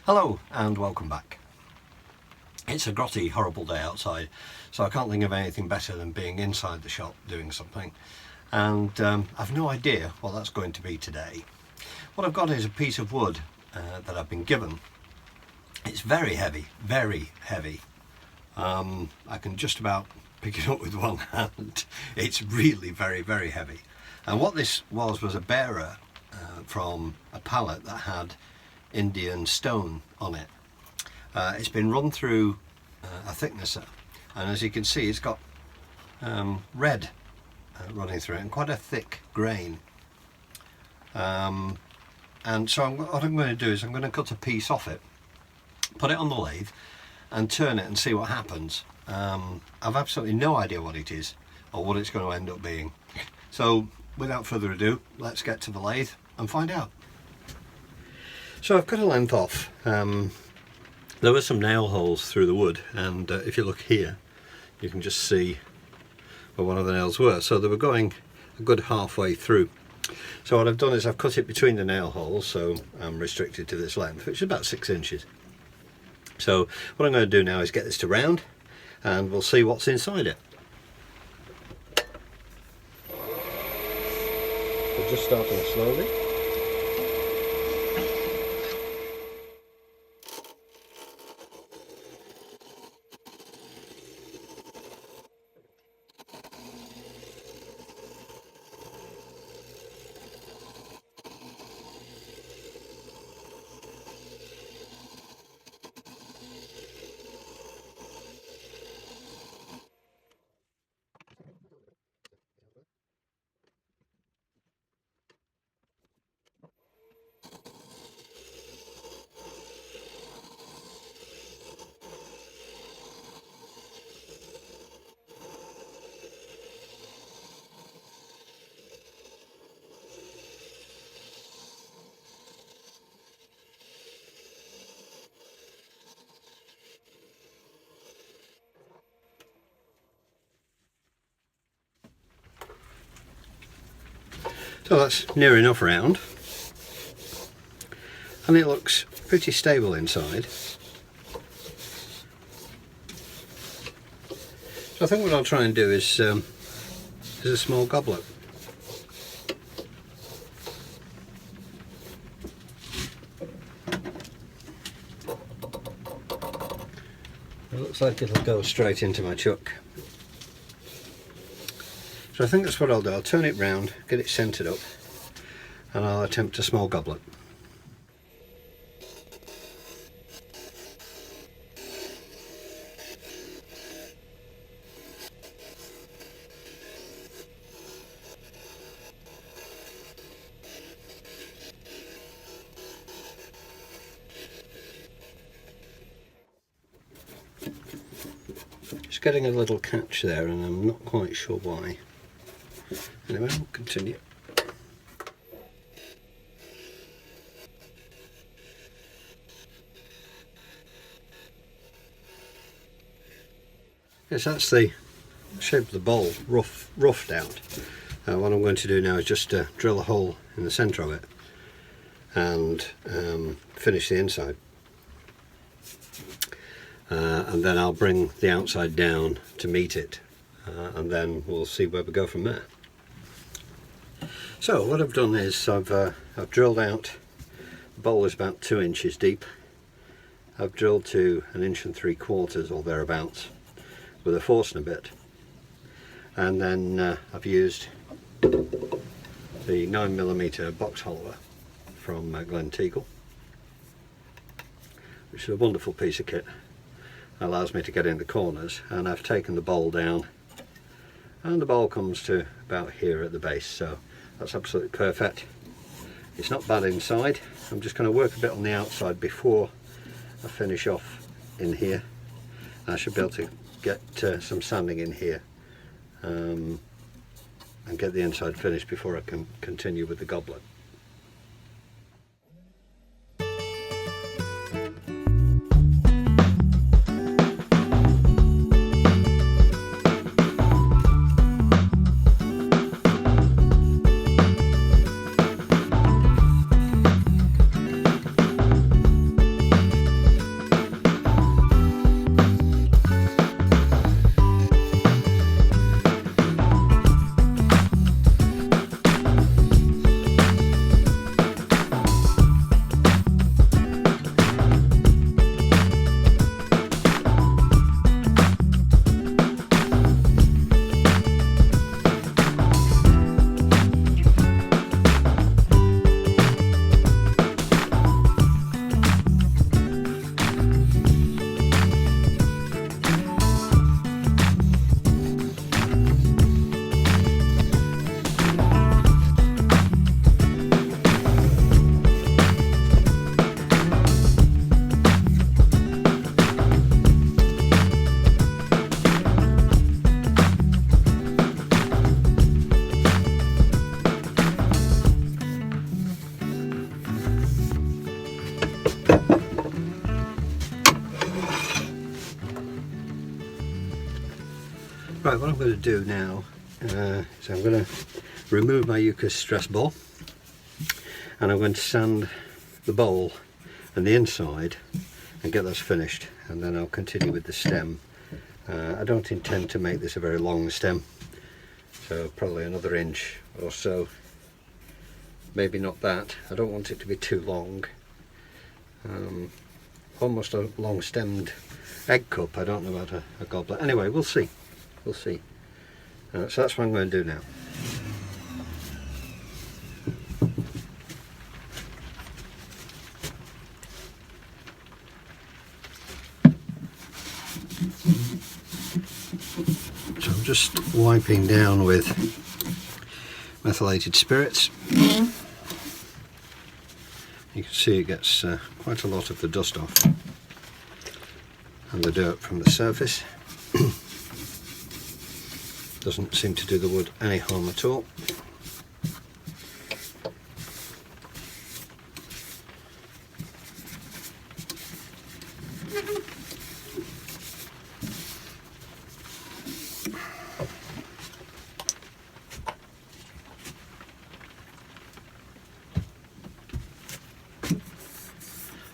Hello and welcome back. It's a grotty, horrible day outside, so I can't think of anything better than being inside the shop doing something, and I've no idea what that's going to be today. What I've got is a piece of wood that I've been given. It's very heavy, very heavy. I can just about pick it up with one hand. It's really very, very heavy. And what this was a bearer from a pallet that had Indian stone on it. It's been run through a thicknesser, and as you can see it's got red running through it and quite a thick grain. And so what I'm going to do is I'm going to cut a piece off it, put it on the lathe and turn it and see what happens. I've absolutely no idea what it is or what it's going to end up being. So without further ado, let's get to the lathe and find out. So I've cut a length off. There were some nail holes through the wood, and if you look here you can just see where one of the nails were, so they were going a good halfway through. So what I've done is I've cut it between the nail holes, so I'm restricted to this length, which is about 6 inches. So what I'm going to do now is get this to round and we'll see what's inside it. We're just starting slowly. So that's near enough round, and it looks pretty stable inside. So I think what I'll try and do is a small goblet. It looks like it'll go straight into my chuck. So I think that's what I'll do. I'll turn it round, get it centred up, and I'll attempt a small goblet. Just getting a little catch there, and I'm not quite sure why. Anyway, we'll continue. Yes, that's the shape of the bowl, roughed out. What I'm going to do now is just drill a hole in the centre of it and finish the inside. And then I'll bring the outside down to meet it, and then we'll see where we go from there. So what I've done is I've drilled out. The bowl is about 2 inches deep. I've drilled to 1 3/4 inches or thereabouts with a Forstner bit, and then I've used the 9mm box hollower from Glen Teagle, which is a wonderful piece of kit. Allows me to get in the corners, and I've taken the bowl down, and the bowl comes to about here at the base, so that's absolutely perfect. It's not bad inside. I'm just going to work a bit on the outside before I finish off in here. I should be able to get some sanding in here and get the inside finished before I can continue with the goblet. Right, what I'm going to do now is I'm going to remove my Eucalyptus stress ball, and I'm going to sand the bowl and the inside and get this finished, and then I'll continue with the stem. I don't intend to make this a very long stem, so probably another inch or so, maybe not that. I don't want it to be too long, almost a long stemmed egg cup. I don't know about a goblet. Anyway, we'll see. We'll see. So that's what I'm going to do now. So I'm just wiping down with methylated spirits. You can see it gets quite a lot of the dust off and the dirt from the surface. Doesn't seem to do the wood any harm at all.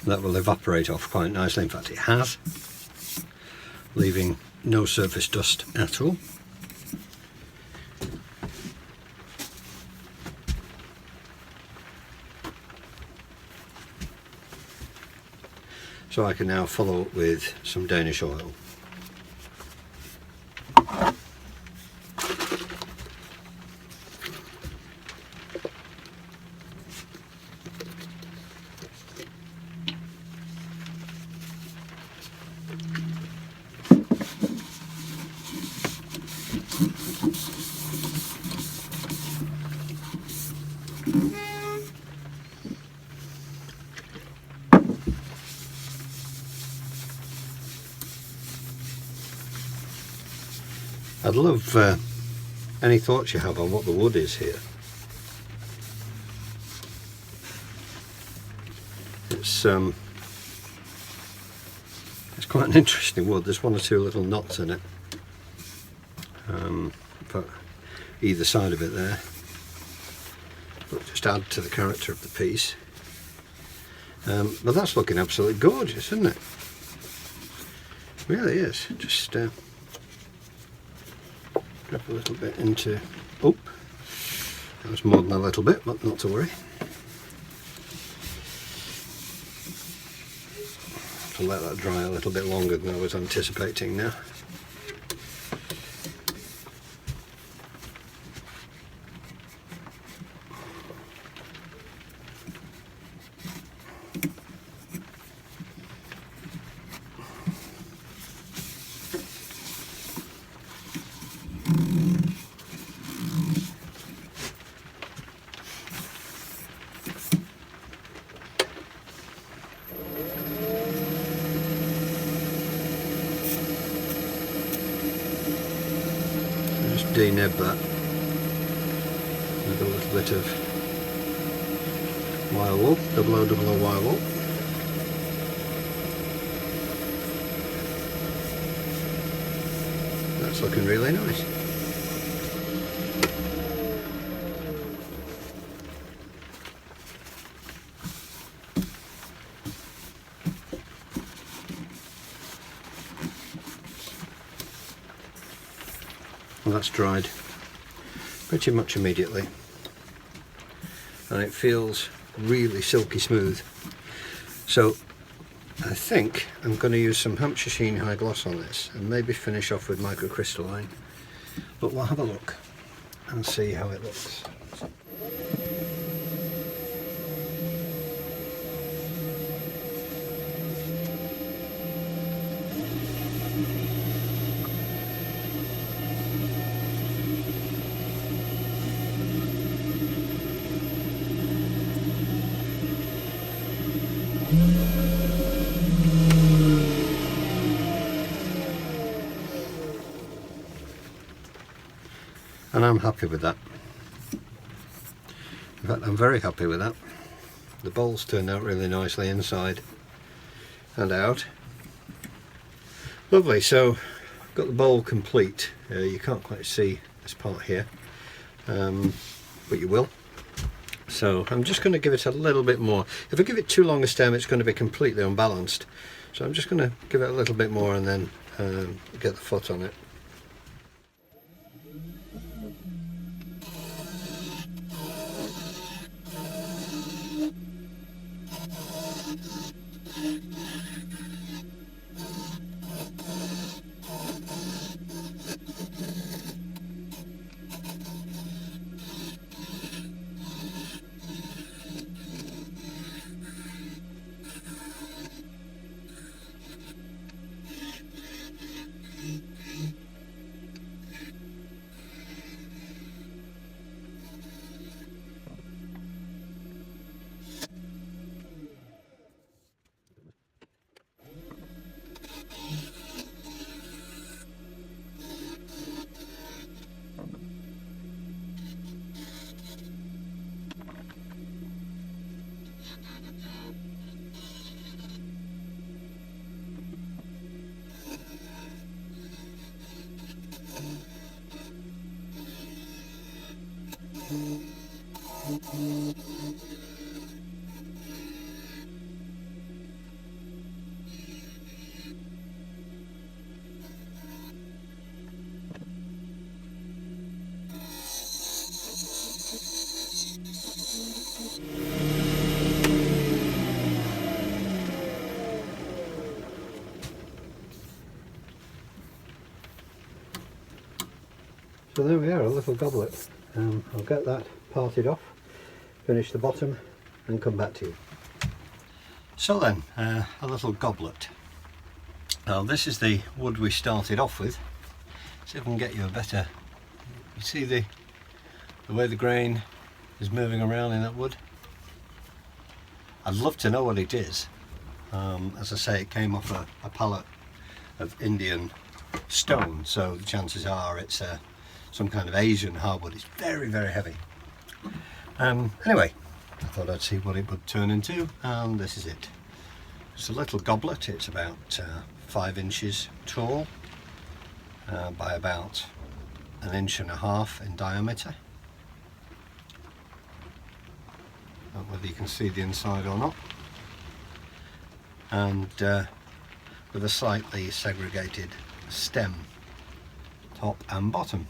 That will evaporate off quite nicely. In fact, it has, leaving no surface dust at all. So I can now follow up with some Danish oil. I'd love any thoughts you have on what the wood is here. It's quite an interesting wood. There's one or two little knots in it, but either side of it there. But just add to the character of the piece. But that's looking absolutely gorgeous, isn't it? It really is. Just drop a little bit into, oh, that was more than a little bit, but not to worry. I'll let that dry a little bit longer than I was anticipating now. Denib that with a little bit of wire wool, 0000 wire wool. That's looking really nice. Well, that's dried pretty much immediately, and it feels really silky smooth. So I think I'm going to use some Hampshire Sheen High Gloss on this and maybe finish off with microcrystalline, but we'll have a look and see how it looks. And I'm happy with that. In fact, I'm very happy with that. The bowls turned out really nicely inside and out. Lovely. So got the bowl complete. You can't quite see this part here, but you will. So I'm just going to give it a little bit more. If I give it too long a stem, it's going to be completely unbalanced. So I'm just going to give it a little bit more and then get the foot on it. So there we are, a little goblet. I'll get that parted off, finish the bottom and come back to you. So then, a little goblet. Now this is the wood we started off with. See if I can get you a better, you see the way the grain is moving around in that wood? I'd love to know what it is. As I say, it came off a pallet of Indian stone, so the chances are it's some kind of Asian hardwood. It's very, very heavy. Anyway, I thought I'd see what it would turn into, and this is it. It's a little goblet. It's about 5 inches tall by about 1.5 inches in diameter. Not whether you can see the inside or not. And with a slightly segregated stem, top and bottom.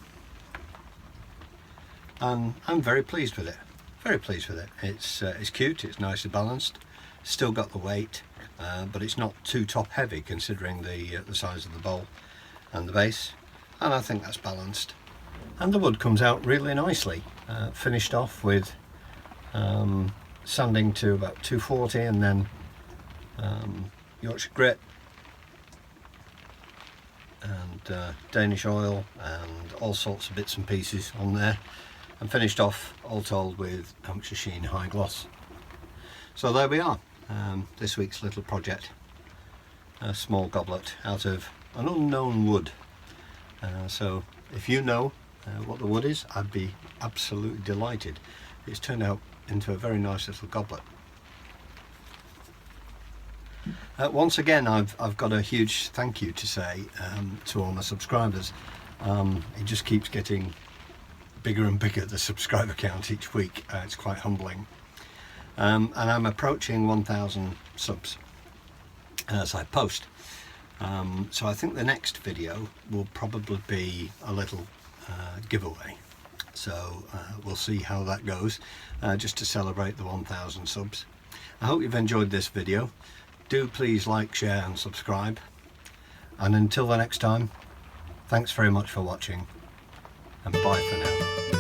And I'm very pleased with it. Very pleased with it. It's cute. It's nicely balanced. Still got the weight, but it's not too top heavy considering the size of the bowl and the base. And I think that's balanced. And the wood comes out really nicely. Finished off with sanding to about 240, and then Yorkshire grit and Danish oil and all sorts of bits and pieces on there, and finished off all told with Hampshire Sheen high gloss. So there we are, this week's little project, a small goblet out of an unknown wood. So if you know what the wood is, I'd be absolutely delighted. It's turned out into a very nice little goblet. Once again, I've got a huge thank you to say to all my subscribers. It just keeps getting bigger and bigger, the subscriber count each week. It's quite humbling. And I'm approaching 1,000 subs as I post. So I think the next video will probably be a little giveaway. So we'll see how that goes, just to celebrate the 1,000 subs. I hope you've enjoyed this video. Do please like, share and subscribe. And until the next time, thanks very much for watching, and bye for now.